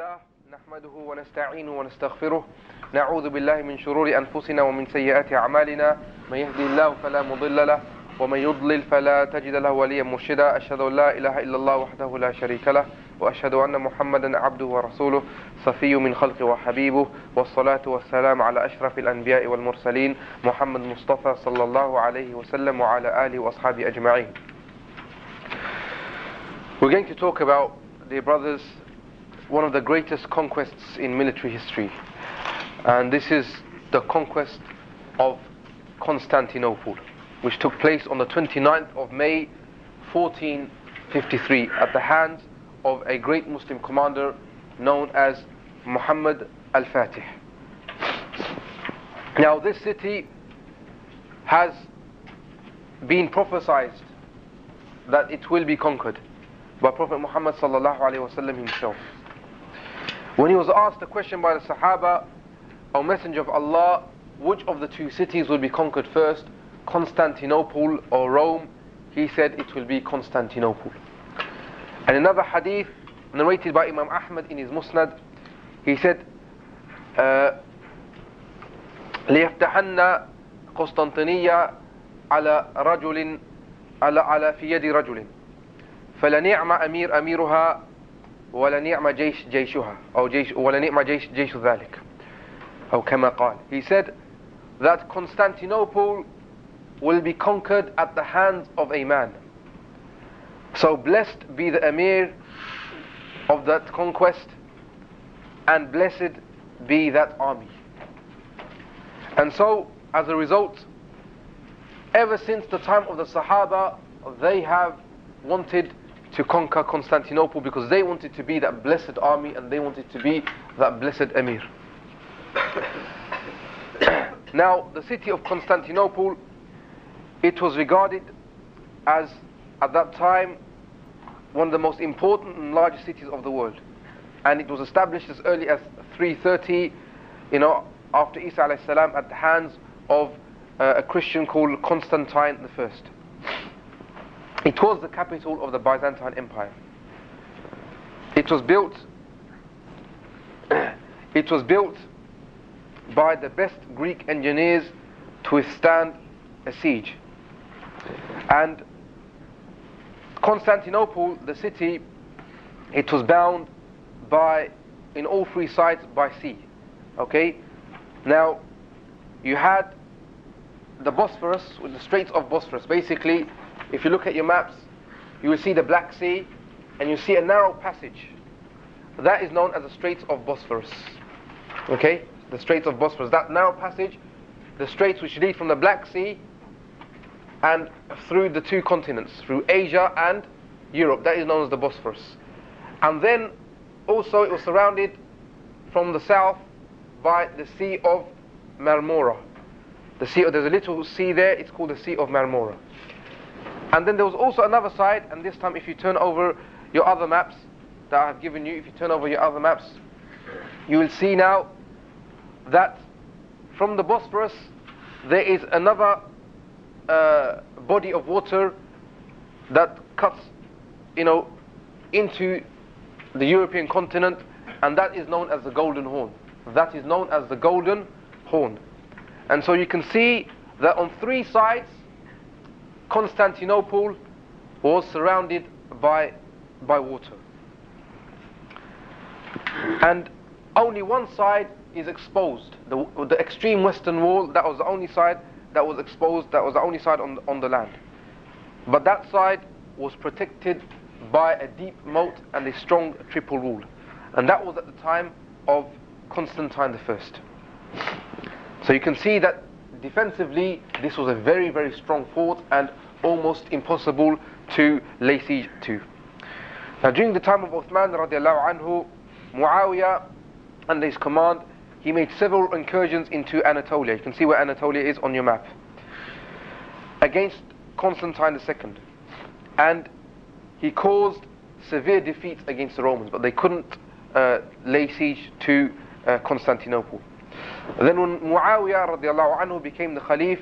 لله نحمده ونستعينه ونستغفره نعوذ بالله من شرور أنفسنا ومن سيئات أعمالنا من يهدي الله فلا مضل له ومن يضلل فلا تجد له وليا مرشدا أشهد أن لا إله إلا الله وحده لا شريك له وأشهد أن محمدا عبده ورسوله صفي من خلقه وحبيبه والصلاة والسلام على أشرف الأنبياء والمرسلين محمد مصطفى صلى الله عليه وسلم وعلى آله وأصحابه أجمعين. We're going to talk about, dear brothers, one of the greatest conquests in military history, and this is the conquest of Constantinople, which took place on the 29th of May 1453 at the hands of a great Muslim commander known as Muhammad Al-Fatih. Now this city has been prophesied that it will be conquered by Prophet Muhammad sallallahu alaihi wasallam himself. When he was asked the question by the Sahaba, O Messenger of Allah, which of the two cities will be conquered first, Constantinople or Rome? He said it will be Constantinople. And another hadith narrated by Imam Ahmad in his Musnad, he said, ليفتحن قسطنطينية على رجل على في يد رجل فلنعم أمير أميرها وَلَنِعْمَ جَيْشُهَا أو وَلَنِعْمَ جَيْشُ ذَلِكَ أو كما قال. He said that Constantinople will be conquered at the hands of a man. So blessed be the emir of that conquest, and blessed be that army. And so, as a result, ever since the time of the Sahaba, they have wanted to conquer Constantinople because they wanted to be that blessed army and they wanted to be that blessed emir. Now, the city of Constantinople, it was regarded as, at that time, one of the most important and largest cities of the world. And it was established as early as 330, after Isa alayhi salam, at the hands of a Christian called Constantine I. It was the capital of the Byzantine Empire. It was built by the best Greek engineers to withstand a siege. And Constantinople, the city, it was bound in all three sides by sea. Okay? Now, you had the Bosphorus, with the Straits of Bosphorus. Basically, if you look at your maps, you will see the Black Sea, and you see a narrow passage. That is known as the Straits of Bosphorus. Okay? The Straits of Bosphorus. That narrow passage, the straits which lead from the Black Sea and through the two continents, through Asia and Europe. That is known as the Bosphorus. And then also it was surrounded from the south by the Sea of Marmora. There's a little sea there, it's called the Sea of Marmora. And then there was also another side, and this time if you turn over your other maps that I have given you, if you turn over your other maps, you will see now that from the Bosphorus there is another body of water that cuts into the European continent, and that is known as the Golden Horn. That is known as the Golden Horn. And so you can see that on three sides Constantinople was surrounded by water. And only one side is exposed. The extreme western wall, that was the only side that was exposed, that was the only side on the land. But that side was protected by a deep moat and a strong triple wall. And that was at the time of Constantine I. So you can see that defensively this was a very, very strong fort and almost impossible to lay siege to. Now during the time of Uthman radiallahu anhu, Muawiyah under his command, he made several incursions into Anatolia. You can see where Anatolia is on your map, against Constantine II. And he caused severe defeats against the Romans, but they couldn't lay siege to Constantinople. Then when Muawiyah radiallahu anhu became the caliph,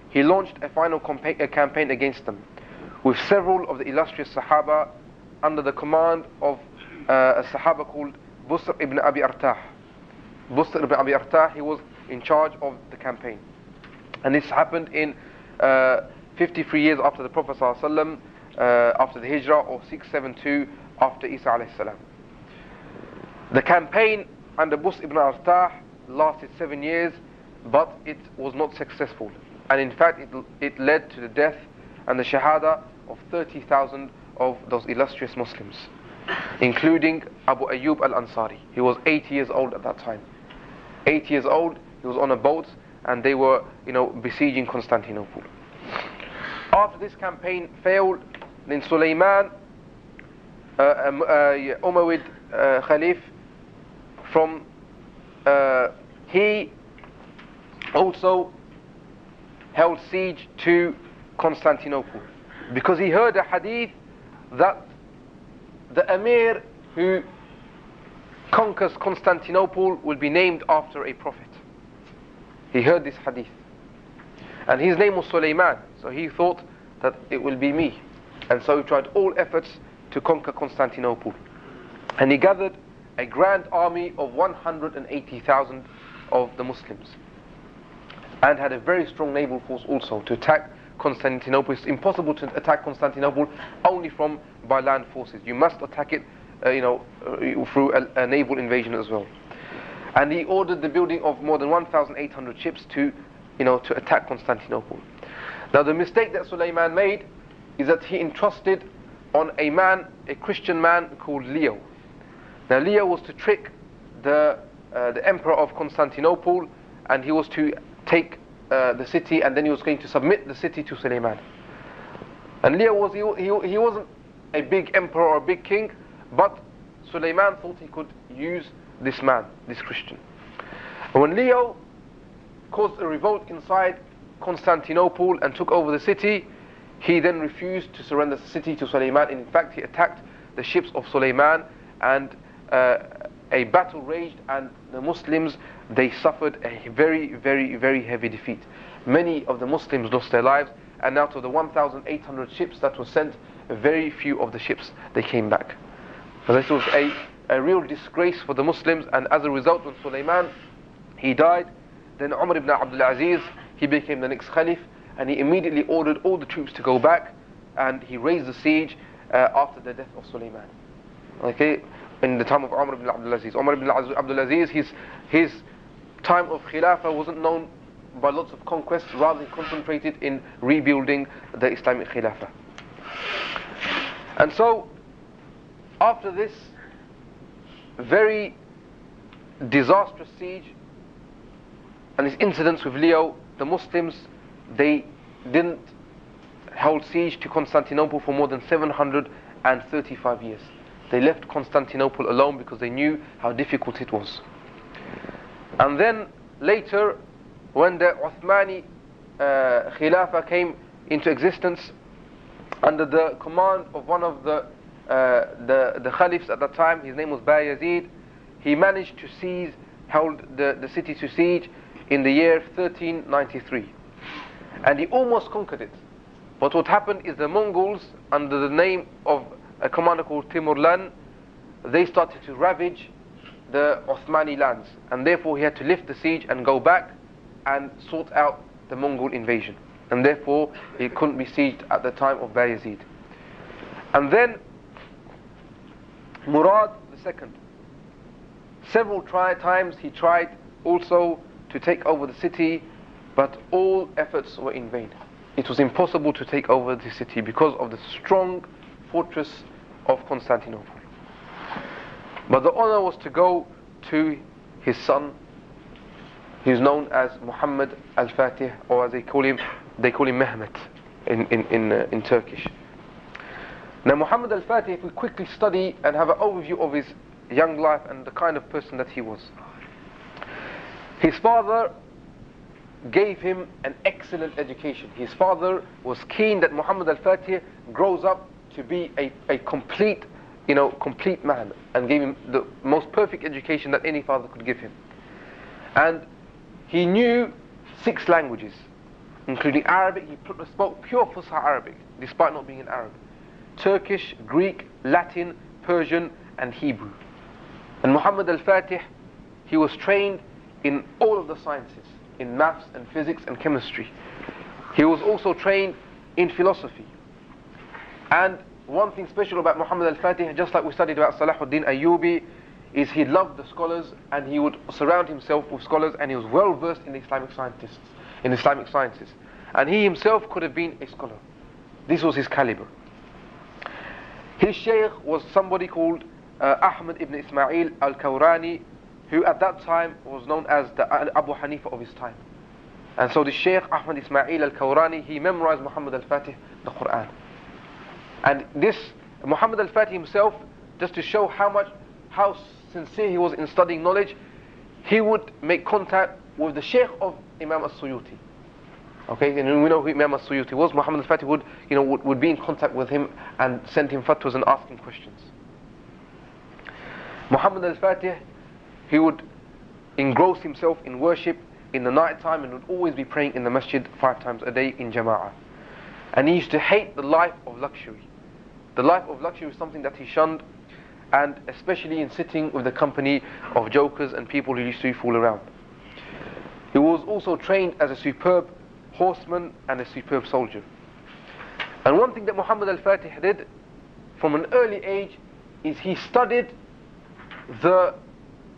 he launched a final campaign against them, with several of the illustrious Sahaba under the command of a Sahaba called Busr ibn Abi Artah. Busr ibn Abi Artah, he was in charge of the campaign. And this happened in 53 years after the Prophet ﷺ, after the Hijrah, or 672 after Isa alayhi salam. The campaign under Busr ibn Artah lasted 7 years, but it was not successful. And in fact, it led to the death and the shahada of 30,000 of those illustrious Muslims, including Abu Ayyub al-Ansari. He was 80 years old at that time. 80 years old, he was on a boat, and they were, besieging Constantinople. After this campaign failed, then Sulaiman, Umayyad caliph, he also held siege to Constantinople, because he heard a hadith that the emir who conquers Constantinople will be named after a prophet. He heard this hadith, and his name was Sulaiman, so he thought that it will be me, and so he tried all efforts to conquer Constantinople, and he gathered a grand army of 180,000 of the Muslims, and had a very strong naval force also to attack Constantinople. It's impossible to attack Constantinople only by land forces. You must attack it through a naval invasion as well. And he ordered the building of more than 1,800 ships to attack Constantinople. Now the mistake that Sulaiman made is that he entrusted on a Christian man called Leo. Now Leo was to trick the emperor of Constantinople, and he was to take the city, and then he was going to submit the city to Sulaiman. And Leo he wasn't a big emperor or a big king, but Sulaiman thought he could use this man, this Christian. And when Leo caused a revolt inside Constantinople and took over the city, he then refused to surrender the city to Sulaiman. In fact, he attacked the ships of Sulaiman, and a battle raged, and the Muslims, they suffered a very, very, very heavy defeat. Many of the Muslims lost their lives, and out of the 1,800 ships that were sent, very few of the ships, they came back. So this was a real disgrace for the Muslims, and as a result, when Sulaiman, he died, then Umar ibn Abdul Aziz, he became the next caliph, and he immediately ordered all the troops to go back, and he raised the siege after the death of Sulaiman. Okay, in the time of Umar ibn Abdul Aziz. Umar ibn Abdul Aziz, his time of Khilafah wasn't known by lots of conquests, rather he concentrated in rebuilding the Islamic Khilafah. And so, after this very disastrous siege and these incidents with Leo, the Muslims, they didn't hold siege to Constantinople for more than 735 years. They left Constantinople alone because they knew how difficult it was. And then later, when the Uthmani Khilafah came into existence under the command of one of the caliphs at that time, his name was Bayezid, he managed to held the city to siege in the year 1393. And he almost conquered it. But what happened is the Mongols, under the name of a commander called Timurlan, they started to ravage the Uthmani lands, and therefore he had to lift the siege and go back and sort out the Mongol invasion, and therefore he couldn't be sieged at the time of Bayezid. And then Murad II, several times he tried also to take over the city, but all efforts were in vain. It was impossible to take over the city because of the strong fortress of Constantinople. But the honor was to go to his son, who's known as Muhammed Al-Fatih, or as they call him Mehmet in Turkish. Now Muhammad Al-Fatih, if we quickly study and have an overview of his young life and the kind of person that he was. His father gave him an excellent education. His father was keen that Muhammad Al-Fatih grows up to be a complete man, and gave him the most perfect education that any father could give him. And he knew 6 languages, including Arabic. He spoke pure Fusha Arabic, despite not being an Arab. Turkish, Greek, Latin, Persian, and Hebrew. And Muhammad Al-Fatih, he was trained in all of the sciences, in maths and physics and chemistry. He was also trained in philosophy. And one thing special about Muhammad Al-Fatih, just like we studied about Salahuddin Ayyubi, is he loved the scholars and he would surround himself with scholars, and he was well versed in the Islamic sciences. And he himself could have been a scholar. This was his caliber. His shaykh was somebody called Ahmad ibn Ismail al-Kawrani, who at that time was known as the Abu Hanifa of his time. And so the Shaykh Ahmad Ismail al-Kawrani, he memorized Muhammad al-Fatih, the Quran. And this, Muhammad al-Fatih himself, just to show how sincere he was in studying knowledge, he would make contact with the Shaykh of Imam al-Suyuti. Okay, and we know who Imam al-Suyuti was. Muhammad al-Fatih would be in contact with him and send him fatwas and ask him questions. Muhammad al-Fatih, he would engross himself in worship in the night time and would always be praying in the masjid 5 times a day in jama'ah. And he used to hate the life of luxury. The life of luxury was something that he shunned, and especially in sitting with the company of jokers and people who used to fool around. He was also trained as a superb horseman and a superb soldier. And one thing that Muhammad al-Fatih did from an early age is he studied the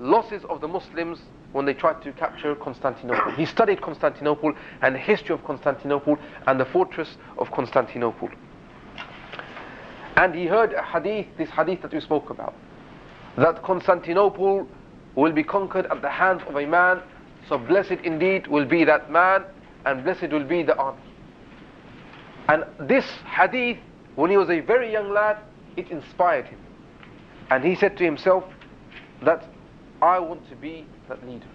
losses of the Muslims when they tried to capture Constantinople. He studied Constantinople and the history of Constantinople and the fortress of Constantinople. And he heard a hadith, this hadith that we spoke about, that Constantinople will be conquered at the hands of a man, so blessed indeed will be that man, and blessed will be the army. And this hadith, when he was a very young lad, it inspired him. And he said to himself that I want to be that leader.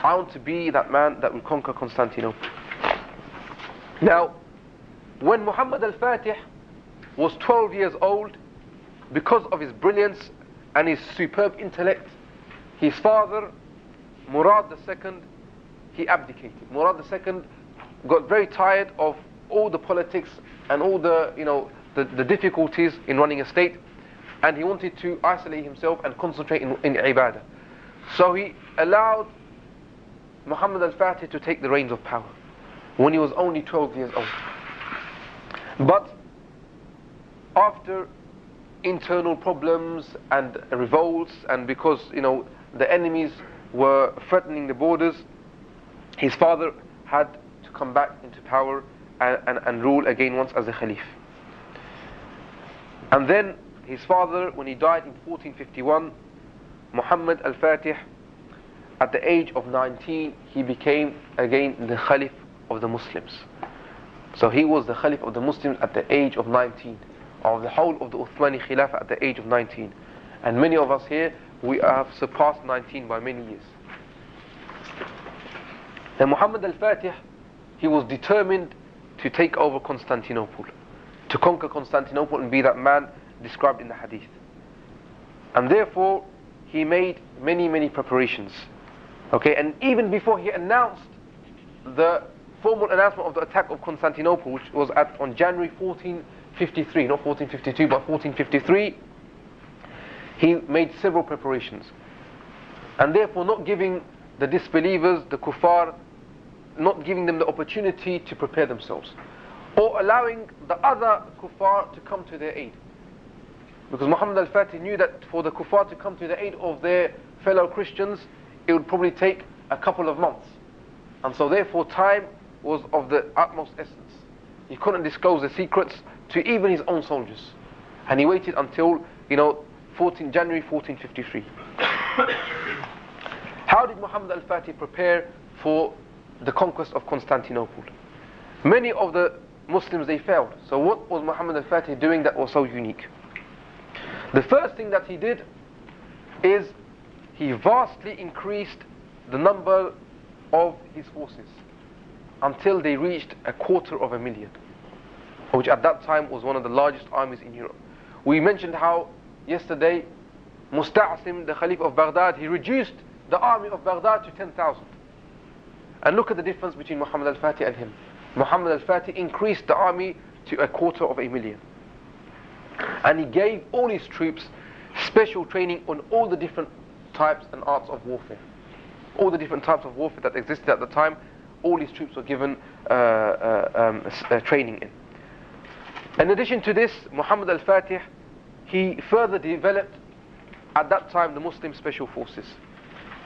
I want to be that man that will conquer Constantinople. Now, when Muhammad al-Fatih was 12 years old, because of his brilliance and his superb intellect, his father, Murad II, he abdicated. Murad II got very tired of all the politics and all the difficulties in running a state, and he wanted to isolate himself and concentrate in ibadah. So he allowed Muhammad al-Fatih to take the reins of power when he was only 12 years old. But after internal problems and revolts, and because the enemies were threatening the borders, his father had to come back into power and rule again once as a caliph. And then his father, when he died in 1451, Muhammad al-Fatih, at the age of 19, he became again the caliph of the Muslims. So he was the caliph of the Muslims at the age of 19, of the whole of the Uthmani Khilafah at the age of 19. And many of us here, we have surpassed 19 by many years. And Muhammad al-Fatih, he was determined to take over Constantinople, to conquer Constantinople and be that man described in the hadith. And therefore, he made many preparations. Okay, and even before he announced the formal announcement of the attack of Constantinople, which was on January 1453, not 1452, but 1453, he made several preparations. And therefore not giving the disbelievers, the kuffar, not giving them the opportunity to prepare themselves, or allowing the other kuffar to come to their aid. Because Muhammad al-Fatih knew that for the kuffar to come to the aid of their fellow Christians, it would probably take a couple of months. And so therefore time was of the utmost essence. He couldn't disclose the secrets to even his own soldiers. And he waited until, January 1453. How did Muhammad al-Fatih prepare for the conquest of Constantinople? Many of the Muslims, they failed. So what was Muhammad al-Fatih doing that was so unique? The first thing that he did is he vastly increased the number of his forces until they reached 250,000, which at that time was one of the largest armies in Europe. We mentioned how yesterday Musta'sim, the Caliph of Baghdad, he reduced the army of Baghdad to 10,000. And look at the difference between Muhammad al-Fatih and him. Muhammad al-Fatih increased the army to 250,000. And he gave all his troops special training on all the different types and arts of warfare. All the different types of warfare that existed at the time, all these troops were given training in. In addition to this, Muhammad al-Fatih, he further developed at that time the Muslim special forces.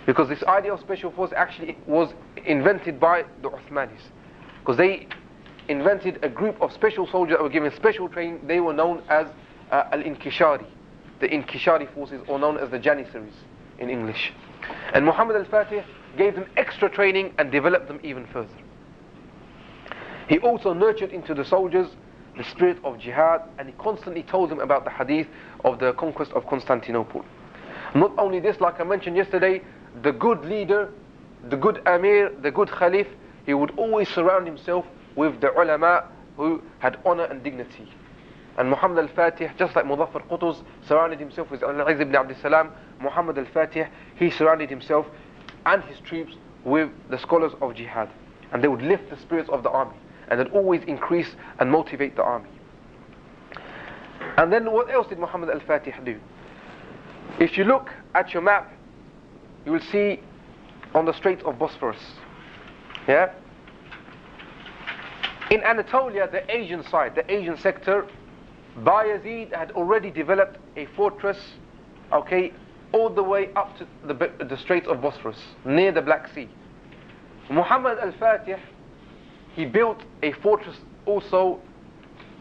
Because this idea of special force actually was invented by the Uthmanis. Because they invented a group of special soldiers that were given special training. They were known as al-Inkishari, the Inkishari forces, or known as the Janissaries in English. And Muhammad al-Fatih gave them extra training and developed them even further. He also nurtured into the soldiers the spirit of jihad, and he constantly told them about the hadith of the conquest of Constantinople. Not only this, like I mentioned yesterday, the good leader, the good Amir, the good Caliph, he would always surround himself with the ulama who had honor and dignity. And Muhammad al-Fatih, just like Muzaffar Qutuz surrounded himself with Al-Aziz ibn Abdul Salam, Muhammad al-Fatih, he surrounded himself and his troops with the scholars of jihad. And they would lift the spirits of the army, and they'd always increase and motivate the army. And then what else did Muhammad al-Fatih do? If you look at your map, you will see on the Straits of Bosphorus, yeah? In Anatolia, the Asian side, the Asian sector, Bayezid had already developed a fortress, okay, all the way up to the Straits of Bosphorus, near the Black Sea. Muhammad al-Fatih, he built a fortress also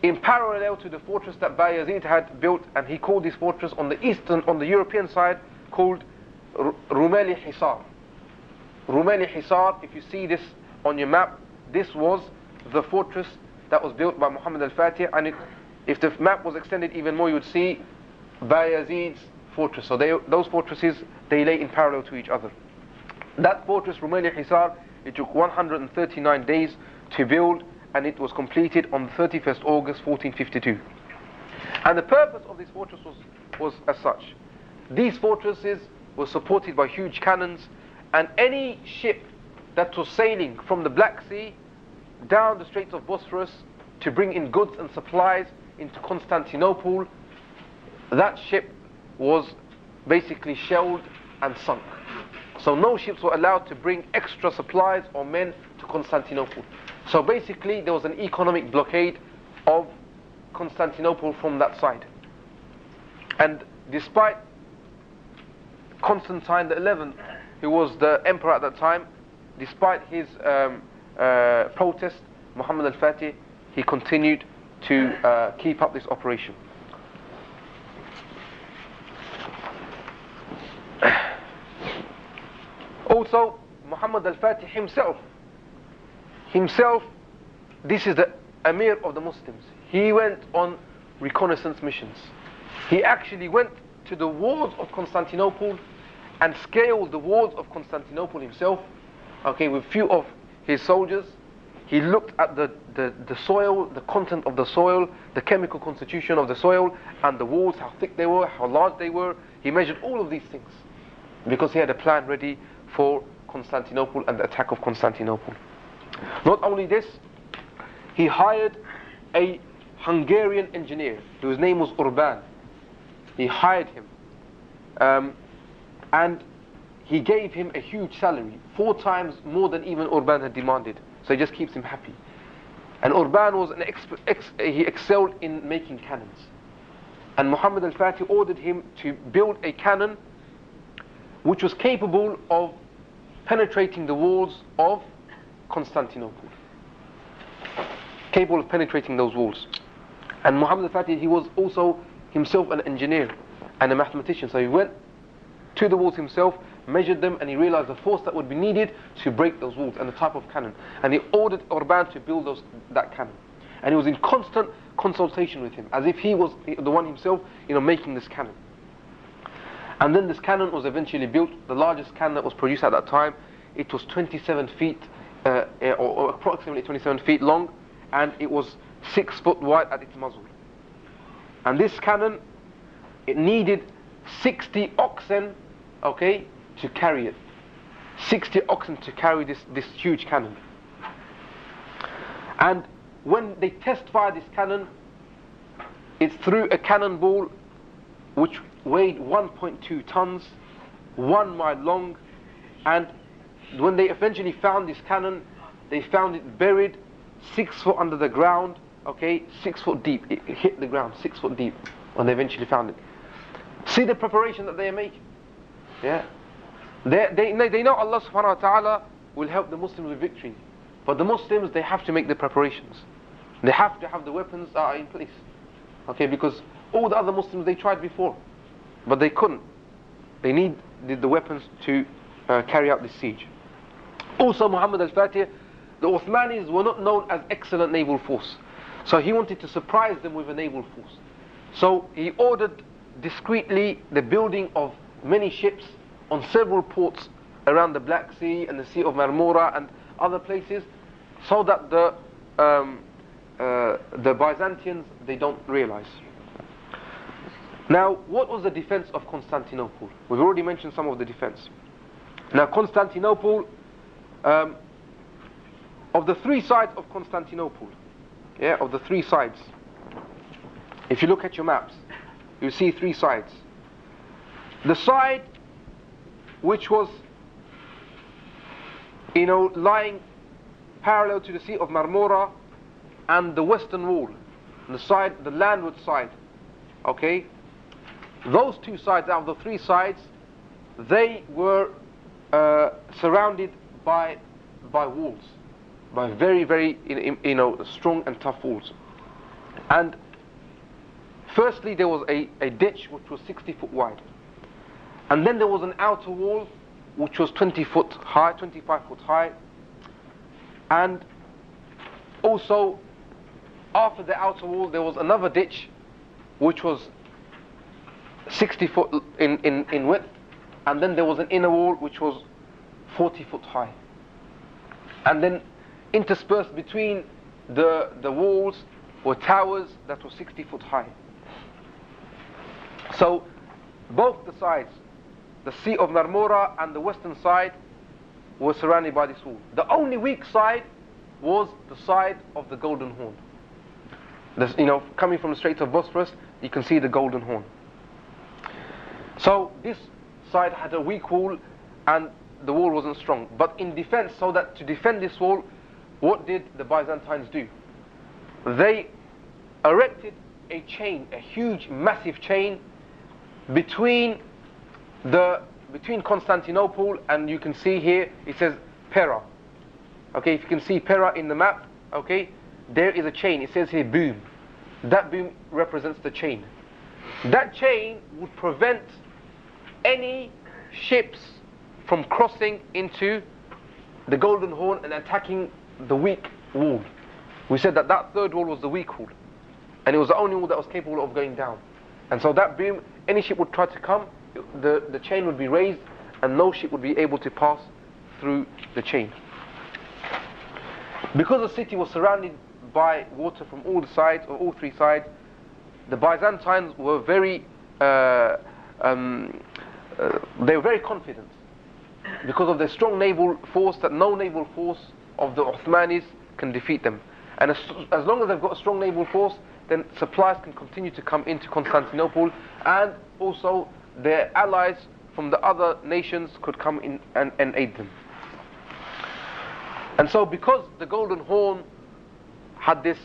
in parallel to the fortress that Bayezid had built, and he called this fortress on the European side, called Rumeli Hisar. Rumeli Hisar, if you see this on your map, this was the fortress that was built by Muhammad al-Fatih, and if the map was extended even more, you would see Bayezid's fortress. So those fortresses, they lay in parallel to each other. That fortress, Rumeli Hisar, it took 139 days to build, and it was completed on the 31st August 1452. And the purpose of this fortress was as such. These fortresses were supported by huge cannons, and any ship that was sailing from the Black Sea down the Straits of Bosphorus to bring in goods and supplies into Constantinople, that ship was basically shelled and sunk. So no ships were allowed to bring extra supplies or men to Constantinople. So basically there was an economic blockade of Constantinople from that side. And despite Constantine XI, who was the emperor at that time, despite his protest, Muhammad al-Fatih, he continued to keep up this operation. Also, Muhammad al-Fatih himself, this is the Amir of the Muslims. He went on reconnaissance missions. He actually went to the walls of Constantinople and scaled the walls of Constantinople himself, okay, with few of his soldiers. He looked at the soil, the content of the soil, the chemical constitution of the soil, and the walls, how thick they were, how large they were. He measured all of these things because he had a plan ready for Constantinople and the attack of Constantinople. Not only this, he hired a Hungarian engineer whose name was Urban. He hired him and he gave him a huge salary, 4 times more than even Urban had demanded. So he just keeps him happy. And Urban was he excelled in making cannons. And Muhammad al-Fatih ordered him to build a cannon which was capable of penetrating the walls of Constantinople. Capable of penetrating those walls. And Muhammad al-Fatih, he was also himself an engineer and a mathematician. So he went to the walls himself, measured them, and he realized the force that would be needed to break those walls and the type of cannon. And he ordered Urban to build that cannon. And he was in constant consultation with him, as if he was the one himself, making this cannon. And then this cannon was eventually built, the largest cannon that was produced at that time. It was 27 feet, or approximately 27 feet long, and it was 6 foot wide at its muzzle. And this cannon, it needed 60 oxen, okay, to carry it. 60 oxen to carry this huge cannon. And when they test fire this cannon, it's through a cannonball which weighed 1.2 tons, 1 mile long, and when they eventually found this cannon, they found it buried 6 foot under the ground, okay, 6 foot deep. It hit the ground 6 foot deep when they eventually found it. See the preparation that they are making. Yeah, they know Allah subhanahu wa ta'ala will help the Muslims with victory, but the Muslims, they have to make the preparations. They have to have the weapons that are in place, okay, because all the other Muslims, they tried before, but they couldn't. They needed the weapons to carry out this siege. Also, Muhammad Al-Fatih, the Uthmanis were not known as excellent naval force, so he wanted to surprise them with a naval force. So he ordered discreetly the building of many ships on several ports around the Black Sea and the Sea of Marmora and other places, so that the Byzantines, they don't realize. Now, what was the defense of Constantinople? We've already mentioned some of the defense. Now, Constantinople, of the 3 sides of Constantinople, yeah, of the 3 sides, if you look at your maps, you see 3 sides. The side which was, lying parallel to the Sea of Marmora and the western wall, the landward side, okay, those 2 sides out of the 3 sides, they were surrounded by walls, by very, very strong and tough walls. And firstly, there was a ditch which was 60 foot wide, and then there was an outer wall which was 20 foot high, 25 foot high, and also after the outer wall there was another ditch which was 60 foot in width, and then there was an inner wall which was 40 foot high, and then interspersed between the walls were towers that were 60 foot high. So both the sides, the Sea of Marmora and the western side, were surrounded by this wall. The only weak side was the side of the Golden Horn. Coming from the Strait of Bosphorus, you can see the Golden Horn. So this side had a weak wall, and the wall wasn't strong. But in defense, so that to defend this wall, what did the Byzantines do? They erected a chain, a huge, massive chain between Constantinople, and you can see here it says Pera. Okay, if you can see Pera in the map, okay, there is a chain. It says here boom. That boom represents the chain. That chain would prevent any ships from crossing into the Golden Horn and attacking the weak wall. We said that 3rd wall was the weak wall, and it was the only wall that was capable of going down. And so that boom, any ship would try to come, the chain would be raised, and no ship would be able to pass through the chain. Because the city was surrounded by water from all the sides, or all 3 sides, the Byzantines were very confident because of their strong naval force, that no naval force of the Uthmanis can defeat them. And as long as they've got a strong naval force, then supplies can continue to come into Constantinople, and also their allies from the other nations could come in and aid them. And so because the Golden Horn had this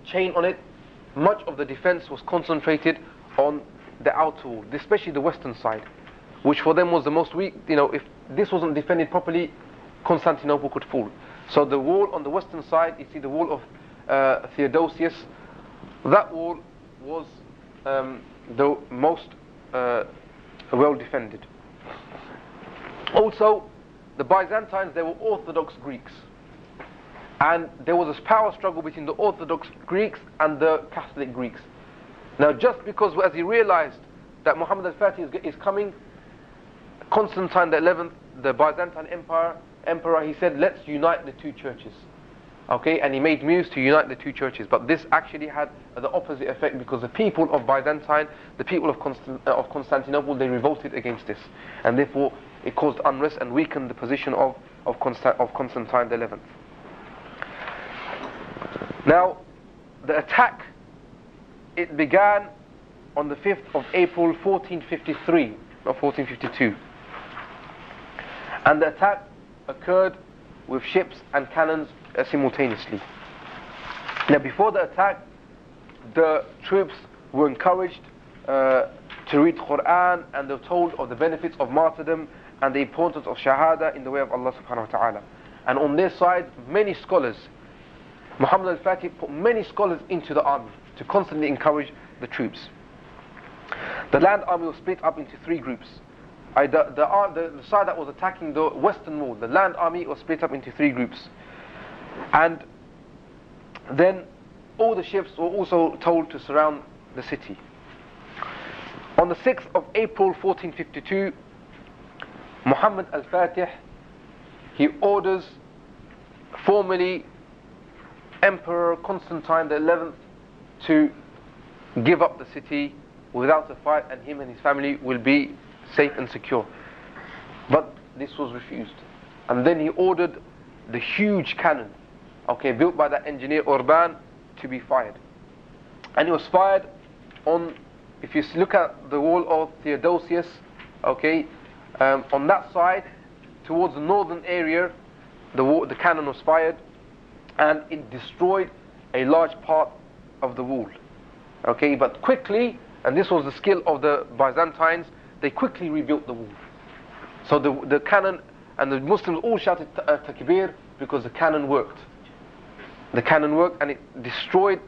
chain on it, much of the defense was concentrated on the outer wall, especially the western side, which for them was the most weak. If this wasn't defended properly, Constantinople could fall. So the wall on the western side, you see the wall of Theodosius, that wall was the most well defended. Also, the Byzantines, they were Orthodox Greeks, and there was a power struggle between the Orthodox Greeks and the Catholic Greeks. Now, just because as he realized that Muhammad Al-Fatih is coming, Constantine the 11th, the Byzantine emperor, he said, let's unite the 2 churches. Okay, and he made moves to unite the 2 churches, but this actually had the opposite effect, because the people of Byzantine, the people of Constantinople, they revolted against this, and therefore it caused unrest and weakened the position of Constantine the 11th. Now, the attack, it began on the 5th of April 1453, or 1452. And the attack occurred with ships and cannons simultaneously. Now before the attack, the troops were encouraged to read Quran, and they were told of the benefits of martyrdom and the importance of shahada in the way of Allah subhanahu wa ta'ala. And on their side, many scholars, Muhammad al-Fatih put many scholars into the army to constantly encourage the troops. The land army was split up into three groups. The side that was attacking the western wall, the land army, was split up into three groups. And then all the ships were also told to surround the city. On the 6th of April 1452, Muhammad al-Fatih, he orders formally Emperor Constantine the 11th to give up the city without a fight, and him and his family will be safe and secure. But this was refused. And then he ordered the huge cannon, built by that engineer Urban, to be fired. And it was fired on, if you look at the wall of Theodosius, on that side, towards the northern area, the cannon was fired, and it destroyed a large part of the wall. But quickly, and this was the skill of the Byzantines, they quickly rebuilt the wall. So the cannon, and the Muslims all shouted takbir, because the cannon worked. The cannon worked, and it destroyed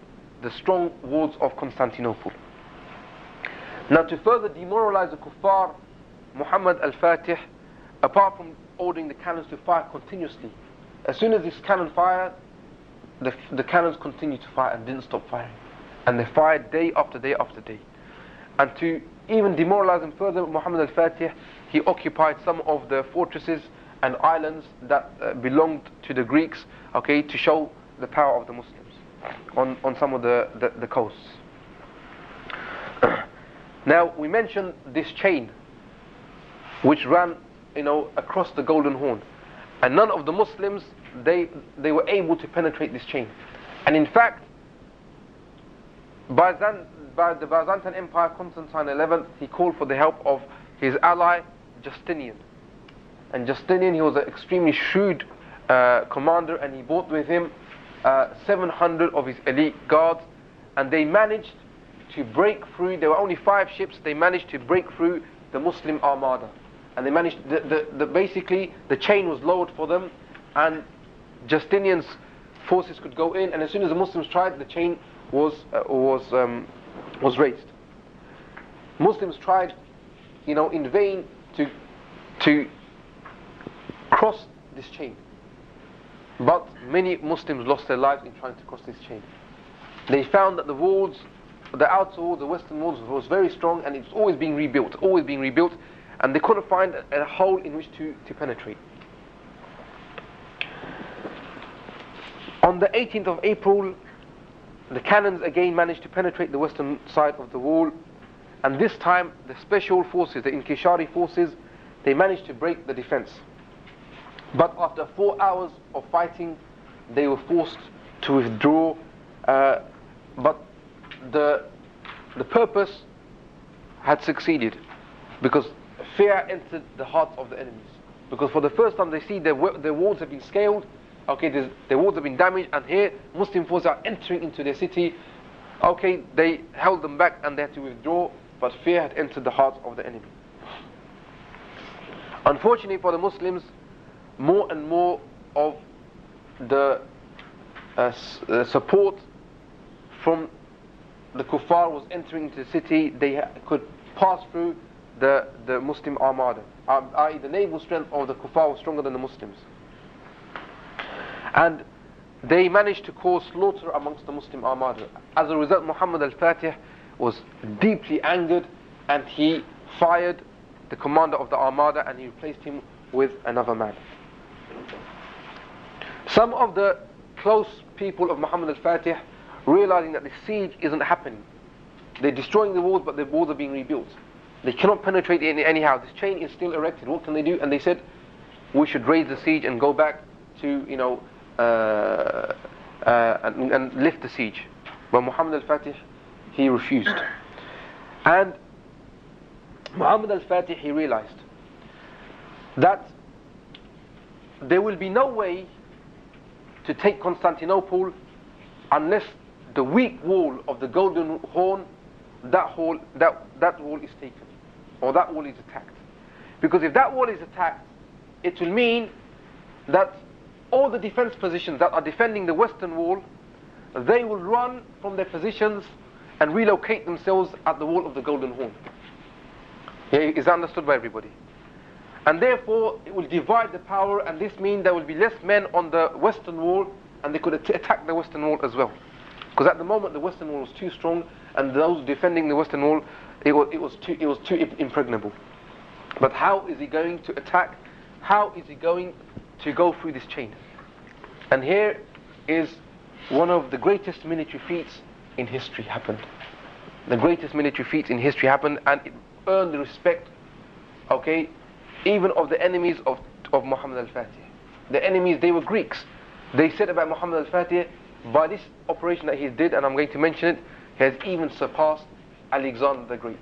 the strong walls of Constantinople. Now, to further demoralize the kuffar, Muhammad al-Fatih, apart from ordering the cannons to fire continuously, as soon as this cannon fired, the cannons continued to fire and didn't stop firing. And they fired day after day after day. And to even demoralize them further, Muhammad al-Fatih, he occupied some of the fortresses and islands that belonged to the Greeks, to show the power of the Muslims on some of the coasts. Now, we mentioned this chain which ran across the Golden Horn, and none of the Muslims, they were able to penetrate this chain. And in fact, by the Byzantine Empire, Constantine XI, he called for the help of his ally Justinian. And Justinian, he was an extremely shrewd commander, and he brought with him 700 of his elite guards, and they managed to break through. There were only 5 ships. They managed to break through the Muslim armada, and they managed basically the chain was lowered for them, and Justinian's forces could go in, and as soon as the Muslims tried, the chain was raised. Muslims tried, in vain to cross this chain, but many Muslims lost their lives in trying to cross this chain. They found that the walls, the outer walls, the western walls, was very strong, and it's always being rebuilt, and they couldn't find a hole in which to penetrate. On the 18th of April, the cannons again managed to penetrate the western side of the wall, and this time the special forces, the Inkishari forces, they managed to break the defense. But after 4 hours of fighting, they were forced to withdraw. But the purpose had succeeded, because fear entered the hearts of the enemies. Because for the first time they see their walls have been scaled, their walls have been damaged, and here Muslim forces are entering into their city. They held them back and they had to withdraw, but fear had entered the hearts of the enemy. Unfortunately for the Muslims, more and more of the support from the kuffar was entering into the city. They could pass through the Muslim armada, i.e. the naval strength of the kuffar was stronger than the Muslims, and they managed to cause slaughter amongst the Muslim armada. As a result, Muhammad al-Fatih was deeply angered, and he fired the commander of the armada, and he replaced him with another man. Some of the close people of Muhammad al-Fatih, realizing that the siege isn't happening, they're destroying the walls, but the walls are being rebuilt. They cannot penetrate it anyhow. This chain is still erected. What can they do? And they said, we should raise the siege and go back to, and lift the siege. But Muhammad al-Fatih, he refused. And Muhammad al-Fatih, he realized that there will be no way to take Constantinople unless the weak wall of the Golden Horn, that wall is taken, or that wall is attacked. Because if that wall is attacked, it will mean that all the defense positions that are defending the western wall, they will run from their positions and relocate themselves at the wall of the Golden Horn. Yeah, is that understood by everybody? And therefore, it will divide the power, and this means there will be less men on the western wall, and they could attack the western wall as well. Because at the moment, the western wall was too strong, and those defending the western wall, it was too impregnable. But how is he going to attack? How is he going to go through this chain? And here is one of the greatest military feats in history happened. The greatest military feats in history happened, and it earned the respect, okay, even of the enemies of Muhammad al-Fatih. The enemies, they were Greeks. They said about Muhammad al-Fatih, by this operation that he did, and I'm going to mention it, he has even surpassed Alexander the Great.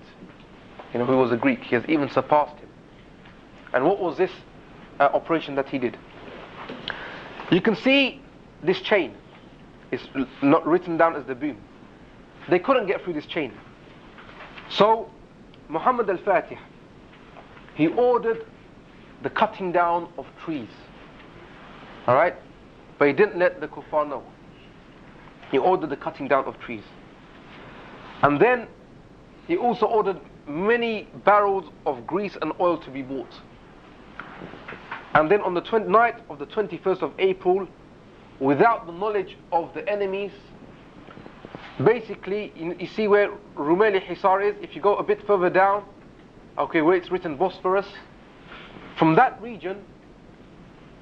You know, who was a Greek. He has even surpassed him. And what was this operation that he did? You can see this chain. It's not written down as the boom. They couldn't get through this chain. So, Muhammad al-Fatih, he ordered the cutting down of trees. Alright? But he didn't let the kuffar know. He ordered the cutting down of trees. And then, he also ordered many barrels of grease and oil to be bought. And then on the night of the 21st of April, without the knowledge of the enemies, basically, you see where Rumeli Hisar is, if you go a bit further down, okay, where it's written Bosphorus, from that region,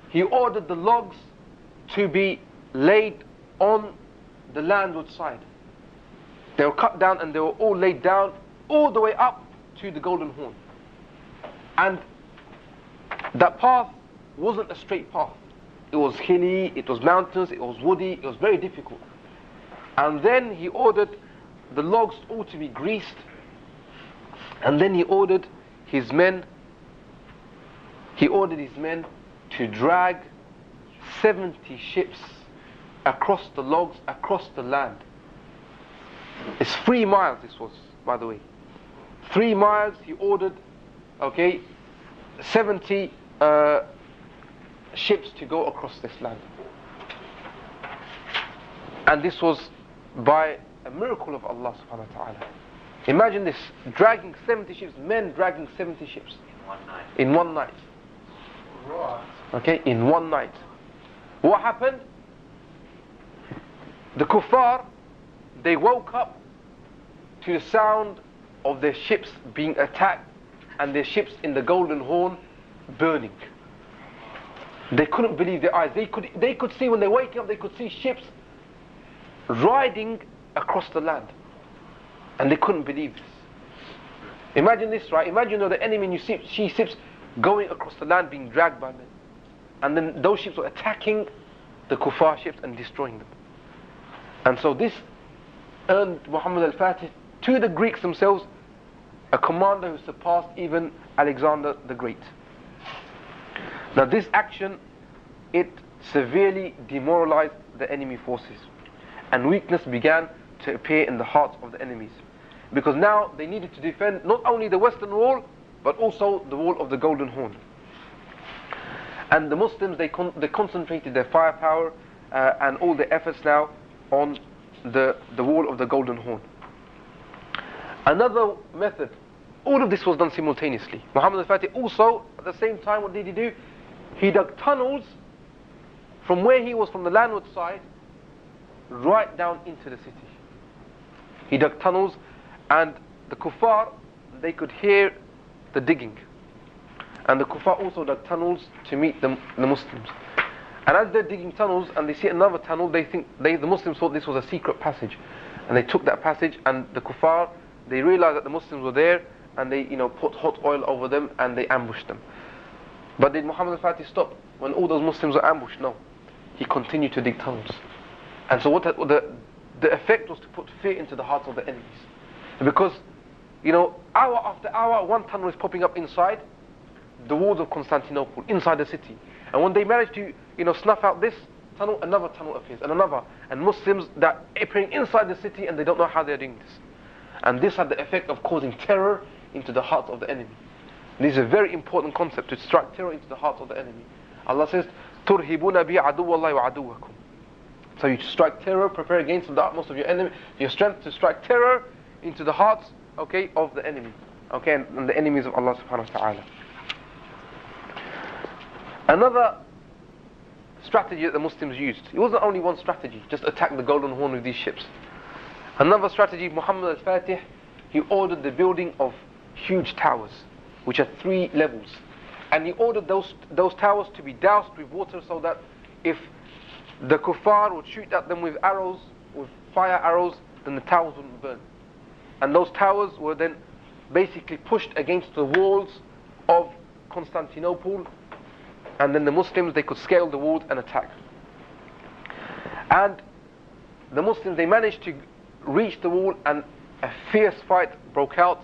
he ordered the logs to be laid on the landward side. They were cut down and they were all laid down all the way up to the Golden Horn. And that path wasn't a straight path. It was hilly, it was mountains, it was woody, it was very difficult. And then he ordered the logs all to be greased. And then he ordered his men to drag 70 ships across the logs, across the land. It's 3 miles, this was, by the way. 3 miles he ordered, okay, 70 ships to go across this land. And this was by a miracle of Allah subhanahu wa ta'ala. Imagine this, dragging 70 ships, men dragging 70 ships. In one night. Okay, in one night. What happened? The kuffar, they woke up to the sound of their ships being attacked and their ships in the Golden Horn burning. They couldn't believe their eyes. They could see, when they wake up, they could see ships riding across the land. And they couldn't believe this. Imagine this, right? Imagine the enemy, and you see ships going across the land, being dragged by men. And then those ships were attacking the kuffar ships and destroying them. And so this earned Muhammad al-Fatih, to the Greeks themselves, a commander who surpassed even Alexander the Great. Now this action, it severely demoralized the enemy forces, and weakness began to appear in the hearts of the enemies, because now they needed to defend not only the western wall, but also the wall of the Golden Horn. And the Muslims, they concentrated their firepower and all their efforts now on the wall of the Golden Horn. Another method, all of this was done simultaneously. Muhammad al-Fatih also, at the same time, what did he do? He dug tunnels from where he was, from the landward side, right down into the city. He dug tunnels, and the kuffar, they could hear the digging. And the kuffar also dug tunnels to meet the Muslims. And as they're digging tunnels and they see another tunnel, the Muslims thought this was a secret passage. And they took that passage, and the kuffar, they realized that the Muslims were there, and they put hot oil over them and they ambushed them. But did Muhammad al-Fatih stop when all those Muslims were ambushed? No. He continued to dig tunnels. And so the effect was to put fear into the hearts of the enemies. Because, hour after hour, one tunnel is popping up inside the walls of Constantinople, inside the city. And when they manage to, snuff out this tunnel, another tunnel appears, and another. And Muslims that are appearing inside the city, and they don't know how they're doing this. And this had the effect of causing terror into the hearts of the enemy. This is a very important concept, to strike terror into the hearts of the enemy. Allah says, تُرْهِبُونَ بِي عَدُوَّ اللَّهِ وَعَدُوَّكُمْ. So you strike terror, prepare against the utmost of your enemy, your strength to strike terror into the hearts, okay, of the enemy. Okay, and the enemies of Allah subhanahu wa ta'ala. Another strategy that the Muslims used, it wasn't only one strategy, just attack the Golden Horn with these ships. Another strategy, Muhammad Al-Fatih, he ordered the building of huge towers, which are 3 levels. And he ordered those towers to be doused with water, so that if the kuffar would shoot at them with arrows, with fire arrows, then the towers wouldn't burn. And those towers were then basically pushed against the walls of Constantinople, and then the Muslims, they could scale the walls and attack. And the Muslims, they managed to reach the wall, and a fierce fight broke out,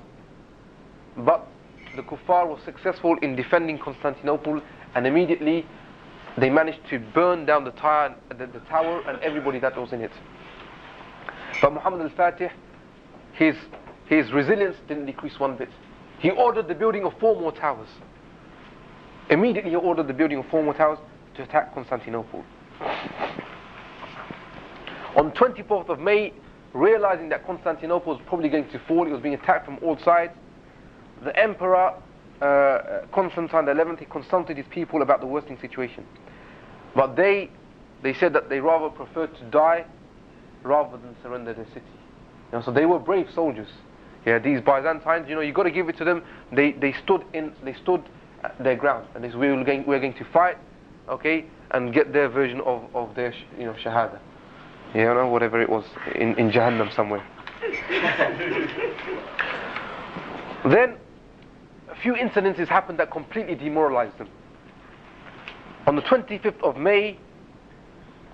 but the kuffar was successful in defending Constantinople, and immediately they managed to burn down the tower and everybody that was in it. But Muhammad Al-Fatih, his resilience didn't decrease one bit. He ordered the building of 4 more towers. Immediately he ordered the building of 4 more towers to attack Constantinople. On 24th of May, realizing that Constantinople was probably going to fall, it was being attacked from all sides, the Emperor Constantine XI, he consulted his people about the worsening situation. But they said that they rather preferred to die rather than surrender their city. So they were brave soldiers. Yeah, these Byzantines, you got to give it to them. They stood their ground, and they said, we're going to fight, okay, and get their version of their shahada. Whatever it was in Jahannam somewhere. Then a few incidences happened that completely demoralized them. On the 25th of May,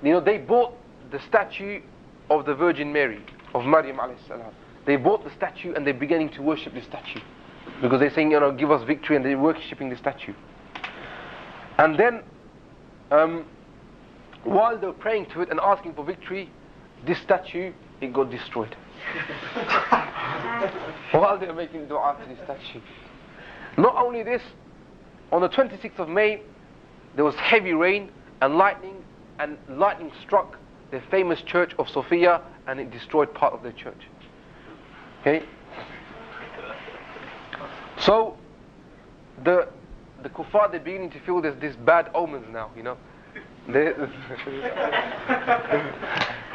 they bought the statue of the Virgin Mary, of Maryam alayhi salam. They bought the statue and they're beginning to worship the statue, because they're saying, give us victory, and they're worshipping the statue. And then while they were praying to it and asking for victory, this statue, it got destroyed. While they were making dua to this statue. Not only this, on the 26th of May, there was heavy rain and lightning struck the famous church of Sophia, and it destroyed part of their church. Okay? So the kuffar, they're beginning to feel there's this bad omens now,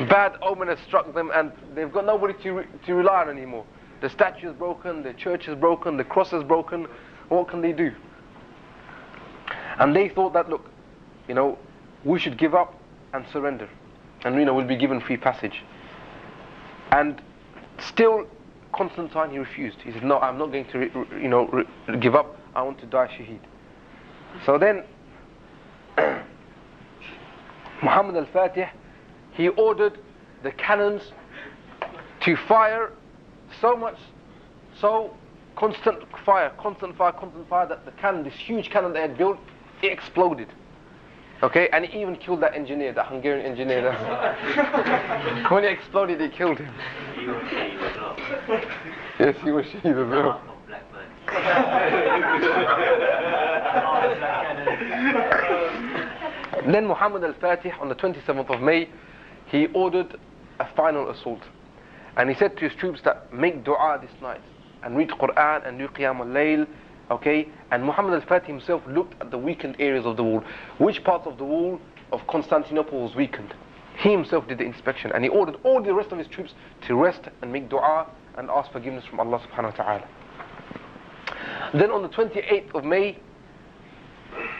Bad omen has struck them, and they've got nobody to rely on anymore. The statue is broken, the church is broken, the cross is broken. What can they do? And they thought that, look, we should give up and surrender, and we'll be given free passage. And still, Constantine, he refused. He said, no, I'm not going to give up. I want to die shaheed. So then Muhammad Al-Fatih, he ordered the cannons to fire constant fire, that the cannon, this huge cannon they had built, it exploded. Okay, and it even killed that engineer, that Hungarian engineer. When it exploded, it killed him. He was shaheed as well. Yes, he was shaheed as well. Then Muhammad Al-Fatih, on the 27th of May, he ordered a final assault. And he said to his troops that make dua this night, and read Quran, and do Qiyam al-Layl, okay? And Muhammad Al-Fatih himself looked at the weakened areas of the wall. Which parts of the wall of Constantinople was weakened? He himself did the inspection, and he ordered all the rest of his troops to rest and make dua and ask forgiveness from Allah subhanahu wa ta'ala. Then on the 28th of May,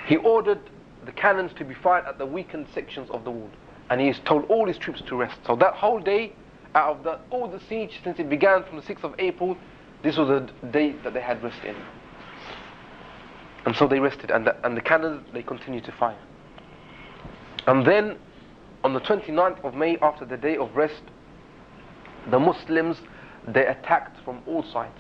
he ordered the cannons to be fired at the weakened sections of the wall, and he told all his troops to rest. So that whole day, out of all the siege since it began from the 6th of April, this was the day that they had rest in. And so they rested, and the cannons, they continued to fire. And then on the 29th of May, after the day of rest, the Muslims, they attacked from all sides.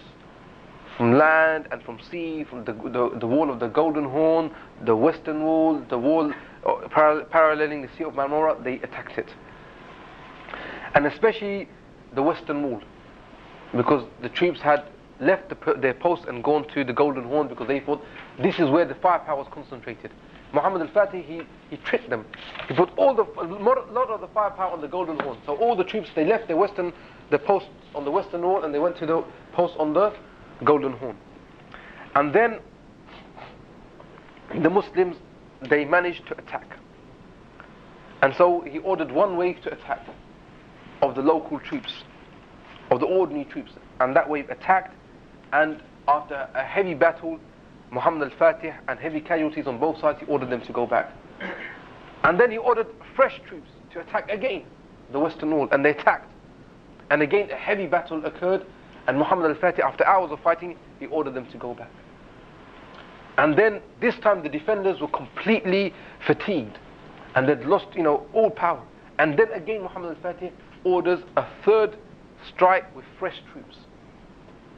from land and from sea, from the wall of the Golden Horn, the Western Wall, the wall paralleling the Sea of Marmara, they attacked it. And especially the Western Wall, because the troops had left their posts and gone to the Golden Horn because they thought this is where the firepower was concentrated. Muhammad al-Fatih, he tricked them. He put a lot of the firepower on the Golden Horn. So all the troops, they left the posts on the Western Wall and they went to the posts on the Golden Horn. And then the Muslims, they managed to attack. And so he ordered one wave to attack of the local troops, of the ordinary troops. And that wave attacked, and after a heavy battle, Muhammad al-Fatih and heavy casualties on both sides, he ordered them to go back. And then he ordered fresh troops to attack again the Western Wall, and they attacked. And again a heavy battle occurred, and Muhammad al-Fatih, after hours of fighting, he ordered them to go back. And then this time the defenders were completely fatigued, and they'd lost, all power. And then again Muhammad al-Fatih orders a third strike with fresh troops.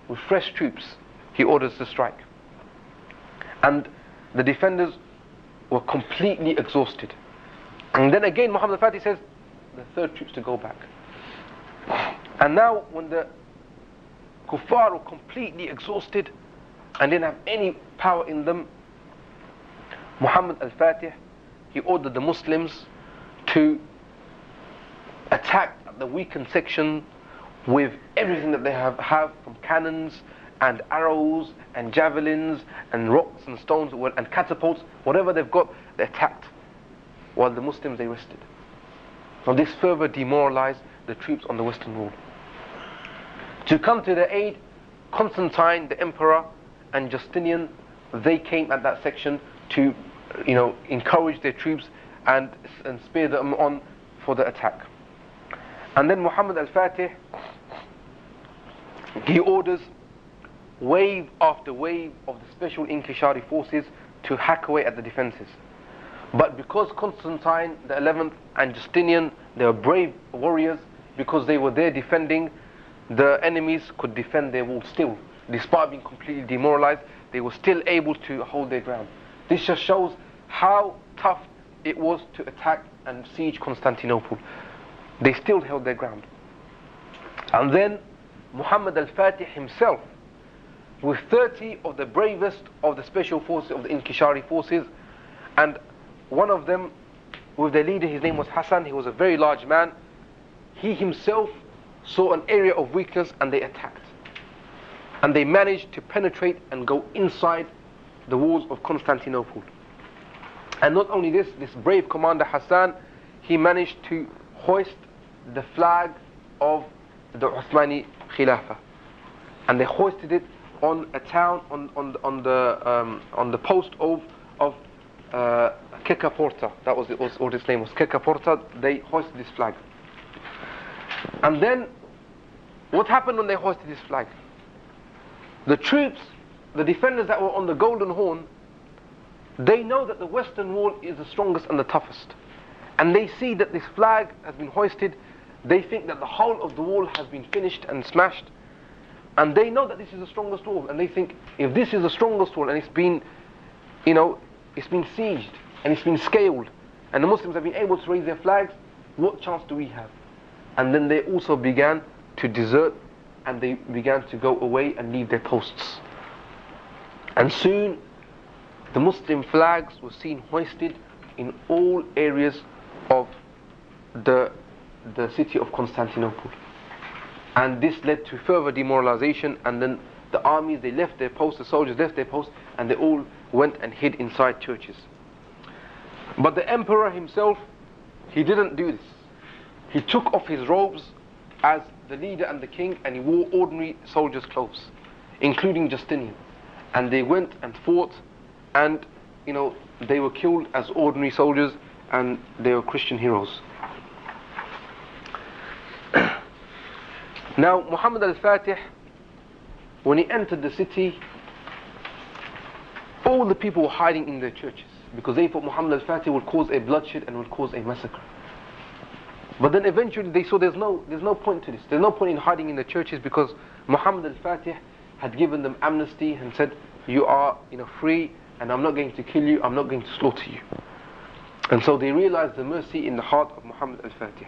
With fresh troops, he orders the strike. And the defenders were completely exhausted. And then again Muhammad al-Fatih says the third troops to go back. And now when the kuffar were completely exhausted and didn't have any power in them, Muhammad al-Fatih, he ordered the Muslims to attack the weakened section with everything that they have from cannons and arrows and javelins and rocks and stones and catapults, whatever they've got, they attacked, while the Muslims, they rested. Now this further demoralized the troops on the Western Wall. To come to their aid, Constantine, the emperor, and Justinian, they came at that section to encourage their troops and spur them on for the attack. And then Muhammad al-Fatih, he orders wave after wave of the special Inkishari forces to hack away at the defenses. But because Constantine the 11th and Justinian, they were brave warriors, because they were there defending, the enemies could defend their walls still. Despite being completely demoralized, they were still able to hold their ground. This just shows how tough it was to attack and siege Constantinople. They still held their ground. And then Muhammad al-Fatih himself, with 30 of the bravest of the special forces, of the Inkishari forces, and one of them, with their leader, his name was Hassan, he was a very large man, he himself saw an area of weakness and they attacked. And they managed to penetrate and go inside the walls of Constantinople. And not only this brave commander Hassan, he managed to hoist the flag of the Uthmani Khilafah. And they hoisted it on a town, on the post of Kekaporta. That was what its name was, Kekaporta. They hoisted this flag. And then, what happened when they hoisted this flag? The troops, the defenders that were on the Golden Horn, they know that the Western Wall is the strongest and the toughest. And they see that this flag has been hoisted. They think that the whole of the wall has been finished and smashed. And they know that this is the strongest wall. And they think, if this is the strongest wall and it's been, it's been sieged and it's been scaled, and the Muslims have been able to raise their flags, what chance do we have? And then they also began to desert, and they began to go away and leave their posts. And soon the Muslim flags were seen hoisted in all areas of the city of Constantinople. And this led to further demoralization, and then the armies, they left their posts, the soldiers left their posts, and they all went and hid inside churches. But the emperor himself, he didn't do this. He took off his robes as the leader and the king, and he wore ordinary soldiers' clothes, including Justinian. And they went and fought, and they were killed as ordinary soldiers, and they were Christian heroes. Now Muhammad al-Fatih, when he entered the city, all the people were hiding in their churches, because they thought Muhammad al-Fatih would cause a bloodshed and would cause a massacre. But then eventually they saw there's no point to this. There's no point in hiding in the churches, because Muhammad al-Fatih, had given them amnesty and said, you are free, and I'm not going to kill you, I'm not going to slaughter you. And so they realized the mercy in the heart of Muhammad al-Fatih.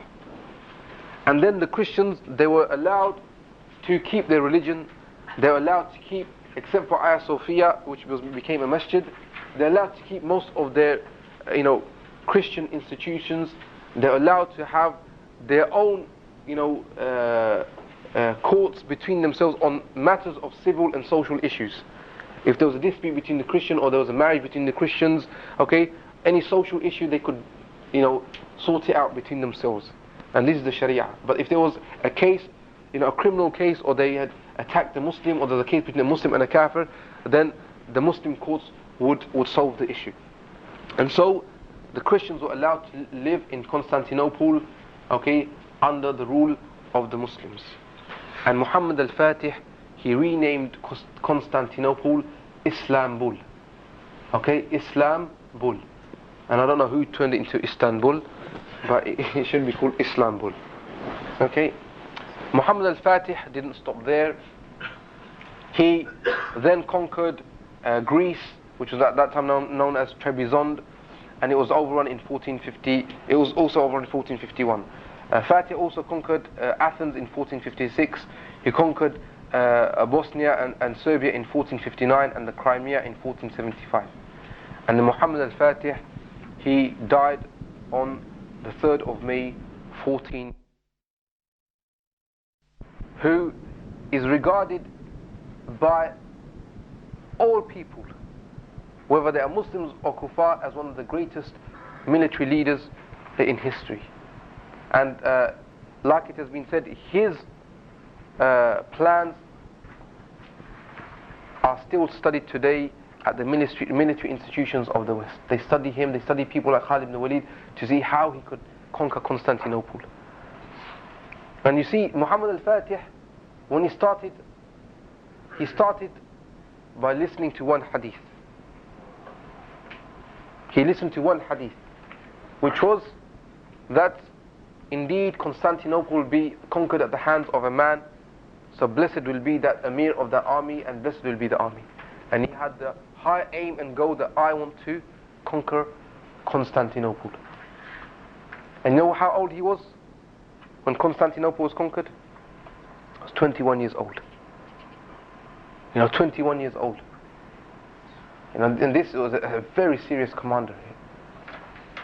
And then the Christians, they were allowed to keep their religion. They were allowed to keep, except for Hagia Sophia, which became a masjid, they're allowed to keep most of their Christian institutions. They're allowed to have their own courts between themselves on matters of civil and social issues. If there was a dispute between the Christian, or there was a marriage between the Christians, okay, any social issue they could sort it out between themselves. And this is the Sharia. But if there was a case, a criminal case, or they had attacked a Muslim, or there's a case between a Muslim and a Kafir, then the Muslim courts would solve the issue. And so the Christians were allowed to live in Constantinople, okay, under the rule of the Muslims. And Muhammad al-Fatih, he renamed Constantinople Istanbul. Okay, Istanbul. And I don't know who turned it into Istanbul, but it should be called Istanbul. Okay. Muhammad al-Fatih didn't stop there. He then conquered Greece, which was at that time known as Trebizond, and it was overrun in 1450. It was also overrun in 1451. Fatih also conquered Athens in 1456. He conquered Bosnia and Serbia in 1459, and the Crimea in 1475. And then Muhammad al-Fatih, he died on the 3rd of May 14, who is regarded by all people, whether they are Muslims or Kuffar, as one of the greatest military leaders in history. And like it has been said, his plans are still studied today at the military institutions of the West. They study him, they study people like Khalid ibn Walid to see how he could conquer Constantinople. And you see, Muhammad al-Fatih, when he started by listening to one hadith. He listened to one hadith, which was that indeed Constantinople will be conquered at the hands of a man, so blessed will be that Emir of the army, and blessed will be the army. And he had the high aim and goal that I want to conquer Constantinople. And you know how old he was when Constantinople was conquered? He was 21 years old. 21 years old. And this was a very serious commander.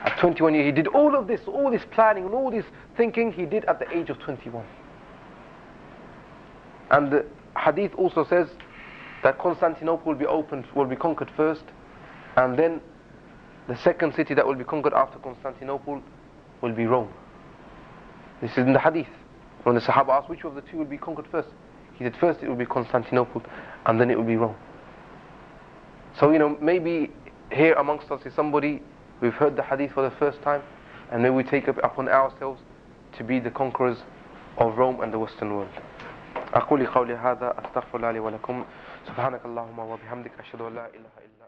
At 21 years, he did all of this, all this planning and all this thinking he did at the age of 21. And the hadith also says that Constantinople will be conquered first, and then the second city that will be conquered after Constantinople will be Rome. This is in the hadith. When the Sahaba asked which of the two will be conquered first, he said first it will be Constantinople, and then it will be Rome. So maybe here amongst us is somebody, we've heard the hadith for the first time, and maybe we take it upon ourselves to be the conquerors of Rome and the Western world. أقول قولي هذا أستغفر الله لي ولكم سبحانك اللهم وبحمدك أشهد أن لا إله إلا